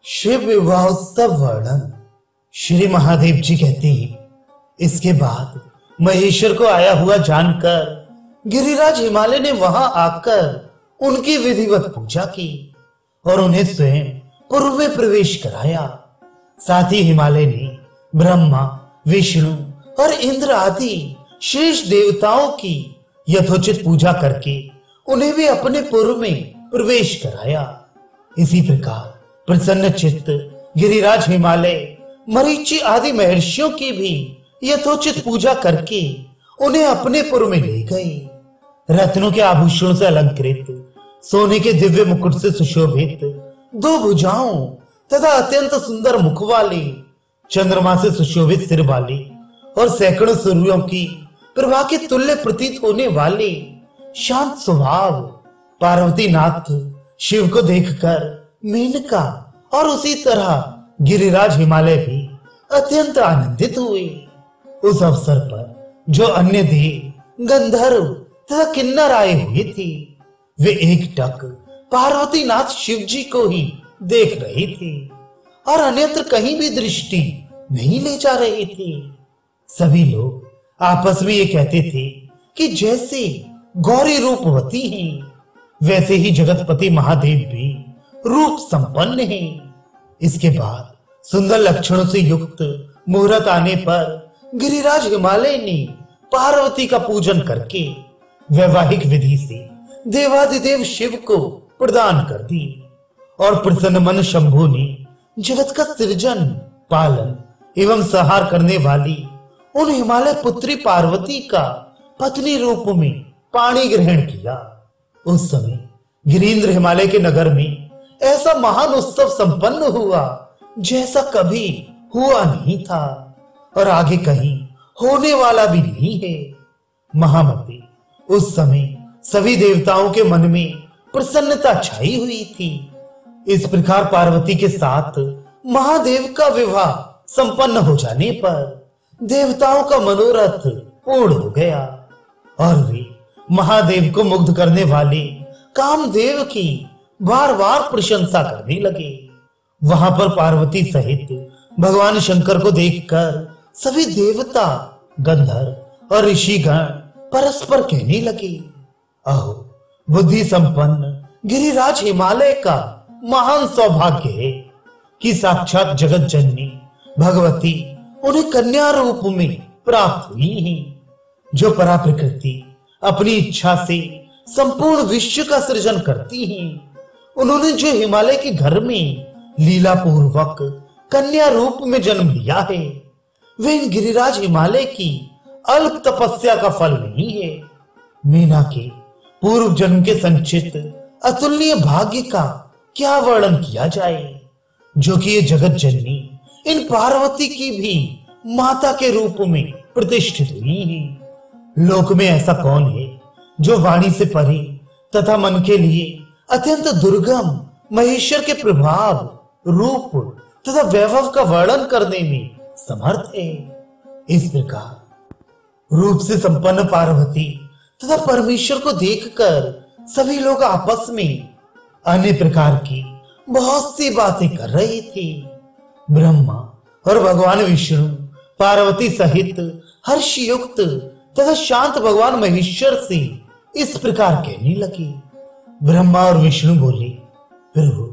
शिव विवाह उत्सव वर्णन। श्री महादेव जी कहते हैं, इसके बाद महेश्वर को आया हुआ जानकर गिरिराज हिमालय ने वहां आकर उनकी विधिवत पूजा की और उन्हें स्वयं पूर्व में प्रवेश कराया। साथ ही हिमालय ने ब्रह्मा, विष्णु और इंद्र आदि शेष देवताओं की यथोचित पूजा करके उन्हें भी अपने पूर्व में प्रवेश कराया। इसी प्रकार प्रसन्न चित्त गिरिराज हिमालय मरीचि आदि महर्षियों की भी यथोचित पूजा करके उन्हें अपने पुर में ले गए। रत्नों के आभूषणों से अलंकृत, सोने के दिव्य मुकुट से सुशोभित, दो भुजाओं तथा अत्यंत सुंदर मुख वाले, चंद्रमा से सुशोभित सिर वाले और सैकड़ों सूर्यों की प्रभा के तुल्य प्रतीत होने वाले शांत स्वभाव पार्वती नाथ शिव को देखकर मेनका और उसी तरह गिरिराज हिमालय भी अत्यंत आनंदित हुए। उस अवसर पर जो अन्य देव, गंधर्व तथा किन्नर आए हुए थे, वे एकटक पार्वती नाथ शिव जी को ही देख रहे थे और अन्यत्र कहीं भी दृष्टि नहीं ले जा रहे थे। सभी लोग आपस में ये कहते थे कि जैसे गौरी रूपवती हैं, वैसे ही जगतपति महादेव भी रूप संपन्न हैं। इसके बाद सुंदर लक्षणों से युक्त मुहूर्त आने पर गिरिराज हिमालय ने पार्वती का पूजन करके वैवाहिक विधि से देवादिदेव शिव को प्रदान कर दी और प्रसन्न मन शंभु ने जगत का सृजन, पालन एवं संहार करने वाली उन हिमालय पुत्री पार्वती का पत्नी रूप में पाणी ग्रहण किया। उस समय गिरीन्द्र हिमालय के नगर में ऐसा महान उत्सव संपन्न हुआ जैसा कभी हुआ नहीं था और आगे कहीं होने वाला भी नहीं है। महामते, उस समय सभी देवताओं के मन में प्रसन्नता छाई हुई थी। इस प्रकार पार्वती के साथ महादेव का विवाह संपन्न हो जाने पर देवताओं का मनोरथ पूर्ण हो गया और वे महादेव को मुग्ध करने वाले कामदेव की बार बार प्रशंसा करने लगे। वहां पर पार्वती सहित भगवान शंकर को देखकर सभी देवता, गंधर्व और ऋषिगण परस्पर कहने लगे, अहो, बुद्धि संपन्न गिरिराज हिमालय का महान सौभाग्य है कि साक्षात जगत जननी भगवती उन्हें कन्या रूप में प्राप्त हुई हैं, जो परा प्रकृति अपनी इच्छा से संपूर्ण विश्व का सृजन करती हैं। उन्होंने जो हिमालय के घर में लीला पूर्वक कन्या रूप में जन्म लिया है, वे इन गिरिराज हिमालय की अल्प तपस्या का फल नहीं है। मीना के पूर्व जन्म के संचित अतुलनीय भाग्य का क्या वर्णन किया जाए, जो कि ये जगत जननी इन पार्वती की भी माता के रूप में प्रतिष्ठित हुई है। लोक में ऐसा कौन है जो वाणी से परे तथा मन के लिए अत्यंत दुर्गम महेश्वर के प्रभाव, रूप तथा वैभव का वर्णन करने में समर्थ है। इस प्रकार रूप से संपन्न पार्वती तथा परमेश्वर को देखकर सभी लोग आपस में अन्य प्रकार की बहुत सी बातें कर रहे थे। ब्रह्मा और भगवान विष्णु पार्वती सहित हर्षयुक्त तथा शांत भगवान महेश्वर से इस प्रकार कहने लगे। ब्रह्मा और विष्णु बोले, प्रभु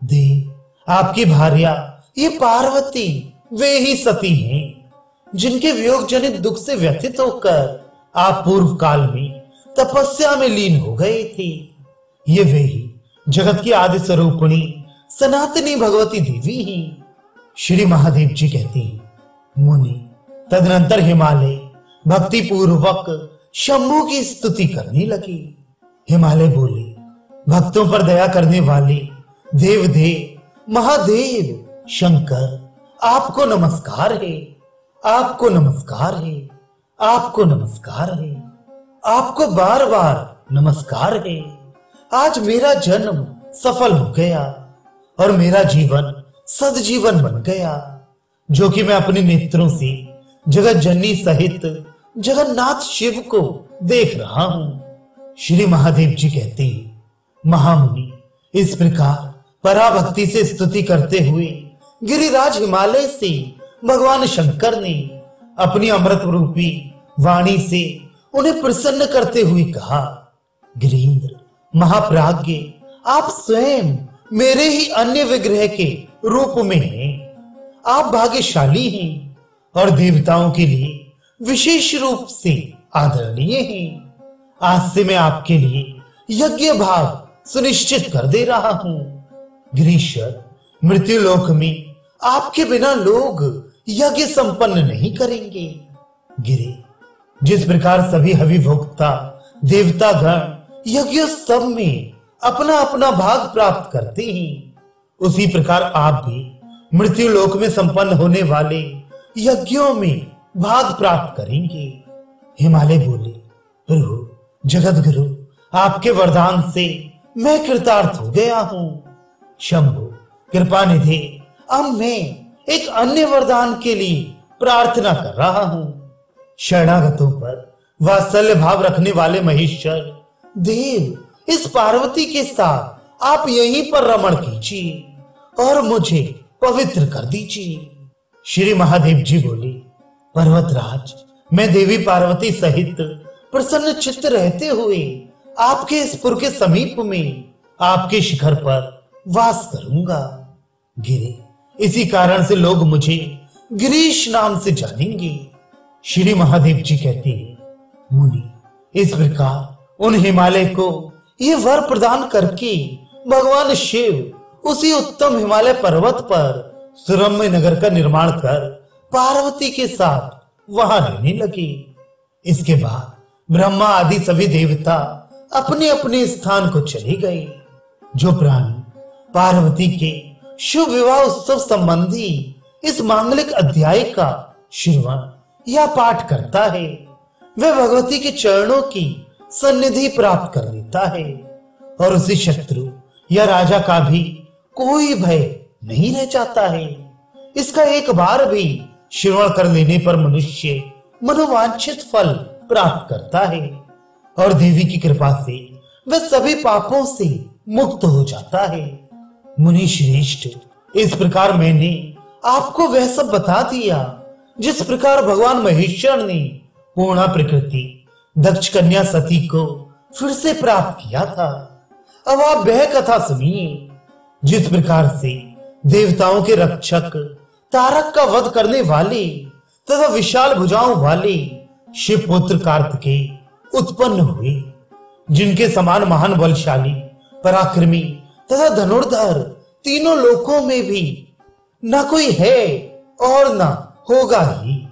देव, आपकी भार्या ये पार्वती वे ही सती हैं, जिनके वियोग जनित दुख से व्यथित होकर आप पूर्व काल में तपस्या में लीन हो गए थे। ये वे ही जगत की आदि स्वरूपिणी सनातनी भगवती देवी हैं। श्री महादेव जी कहते हैं, मुनि तदनंतर हिमालय भक्ति पूर्वक शंभु की स्तुति करने लगे। हिमालय बोले, भक्तों पर दया करने वाले देवदेव महादेव शंकर, आपको नमस्कार है, आपको नमस्कार है, आपको नमस्कार है, आपको बार बार नमस्कार है। आज मेरा जन्म सफल हो गया और मेरा जीवन सदजीवन बन गया, जो कि मैं अपने नेत्रों से जगत जननी सहित जगन्नाथ शिव को देख रहा हूं। श्री महादेव जी कहते हैं, महामुनि, इस प्रकार पराभक्ति से स्तुति करते हुए गिरिराज हिमालय से भगवान शंकर ने अपनी अमृत रूपी वाणी से उन्हें प्रसन्न करते हुए कहा, गिरीन्द्र महाप्राज्ञ, आप स्वयं मेरे ही अन्य विग्रह के रूप में हैं। आप भाग्यशाली हैं और देवताओं के लिए विशेष रूप से आदरणीय हैं। आज से मैं आपके लिए यज्ञ भाग सुनिश्चित कर दे रहा हूं। गिरीश्वर, मृत्यु लोक में आपके बिना लोग यज्ञ संपन्न नहीं करेंगे। गिरि, जिस प्रकार सभी हविभोक्ता देवता गण यज्ञोत्सव में अपना अपना भाग प्राप्त करते हैं, उसी प्रकार आप भी मृत्यु लोक में संपन्न होने वाले यज्ञों में भाग प्राप्त करेंगे। हिमालय बोले, प्रभु जगत गुरु, आपके वरदान से मैं कृतार्थ हो गया हूं। शंभु कृपा निधि, अब मैं एक अन्य वरदान के लिए प्रार्थना कर रहा हूं। शरणागतों पर वात्सल्य भाव रखने वाले महेश्वर देव, इस पार्वती के साथ आप यहीं पर रमण कीजिए और मुझे पवित्र कर दीजिए। श्री महादेव जी बोले, पर्वतराज, मैं देवी पार्वती सहित प्रसन्न चित्त रहते हुए आपके इस पुर के समीप में आपके शिखर पर वास करूंगा। गिरि, इसी कारण से लोग मुझे गिरीश नाम से जानेंगे। श्री महादेव जी कहते हैं, मुनि, इस प्रकार उन हिमालय को ये वर प्रदान करके भगवान शिव उसी उत्तम हिमालय पर्वत पर सुरम्य नगर का निर्माण कर पार्वती के साथ वहां रहने लगे। इसके बाद ब्रह्मा आदि सभी देवता अपने अपने स्थान को चले गए। जो प्राणी पार्वती के शुभ विवाह उत्सव संबंधी इस मांगलिक अध्याय का श्रवण या पाठ करता है, वह भगवती के चरणों की सन्निधि प्राप्त कर लेता है और उसे शत्रु या राजा का भी कोई भय नहीं रह जाता है। इसका एक बार भी श्रवण कर लेने पर मनुष्य मनोवांछित फल प्राप्त करता है और देवी की कृपा से वह सभी पापों से मुक्त हो जाता है। मुनि श्रेष्ठ, इस प्रकार मैंने आपको वह सब बता दिया जिस प्रकार भगवान महेश्वर ने पूर्णा प्रकृति दक्ष कन्या सती को फिर से प्राप्त किया था। अब आप वह कथा सुनिए जिस प्रकार से देवताओं के रक्षक तारक का वध करने वाले तथा विशाल भुजाओं वाले शिव पुत्र कार्तिकेय उत्पन्न हुए, जिनके समान महान बलशाली पराक्रमी तथा धनुर्धर तीनों लोकों में भी न कोई है और न होगा ही।